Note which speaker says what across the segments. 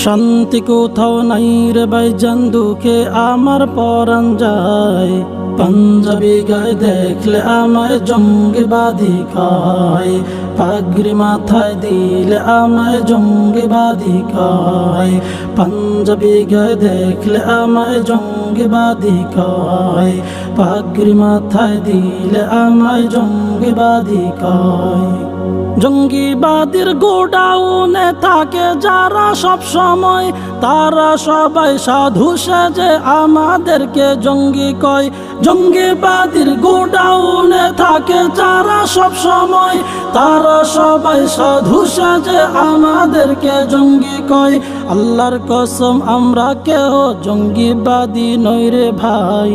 Speaker 1: শান্তি কোথাও নাই রে ভাইজান, দুঃখে আমার পরাণ যায়। পাঞ্জাবি গায়ে দেখলে আমায় জঙ্গিবাদী কয়, পাগড়ি মাথায় দিলে আমায় জঙ্গিবাদী কয়। পাঞ্জাবি গায়ে দেখলে আমায় জঙ্গিবাদী কয়, পাগড়ি মাথায় দিলে আমায় জঙ্গিবাদী কয়। জঙ্গিবাদীর গোডাউনে থাকে যারা সব সময়, তারা সবাই সাধু সেজে আমাদেরকে জঙ্গি কয়। জঙ্গিবাদীর গোডাউনে থাকে যারা সব সময়, তারা সবাই সাধু সেজে আমাদেরকে জঙ্গি কয়। আল্লাহর কসম আমরা কেউ জঙ্গিবাদী নই রে ভাই।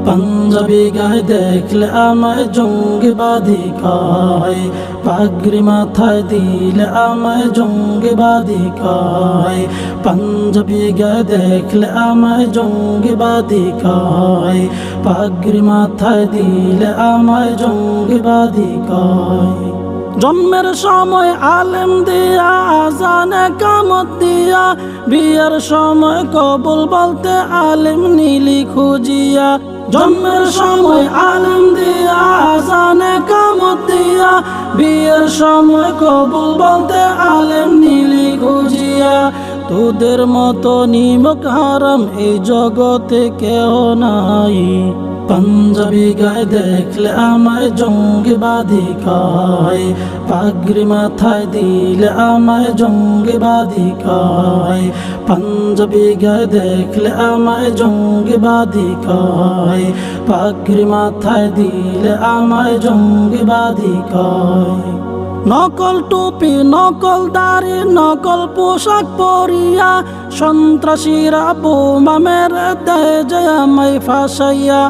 Speaker 1: পাঞ্জাবি গায়ে দেখলে আমায় জঙ্গিবাদী কয়, পাগড়ি মাথায় দিলে আমায় জঙ্গিবাদী কয়। পাঞ্জাবি গায়ে দেখলে আমায় জঙ্গিবাদী কয়, পাগড়ি মাথায় দিলে আমায় জঙ্গিবাদী কয়। জন্মের সময় আলেম দিয়া, আজানে কামত দিয়া, বিয়ের সময় কবুল বলতে আলেম নীলি খুঁজিয়া। জন্মের সময় আলেম দিয়া, আজানে কামত দিয়া, বিয়ের সময় কবুল বলতে আলেম নীলি খুঁজিয়া। তোদের মতো নিমক হারাম এই জগতে কেউ নাই। পাঞ্জাবি গায়ে দেখলে আমায় জঙ্গিবাদী কয়, পাগড়ি মাথায় দিলে আমায় জঙ্গিবাদী কয়। পাঞ্জাবি গায়ে দেখলে আমায় জঙ্গিবাদী কয়, পাগড়ি মাথায় দিলে আমায় জঙ্গিবাদী কয়। নকল টুপি, নকল দাড়ি, নকল পোশাক পরিয়া সন্ত্রাসীরা বোমা মেরে দেয় যে আমায় ফাঁসাইয়া।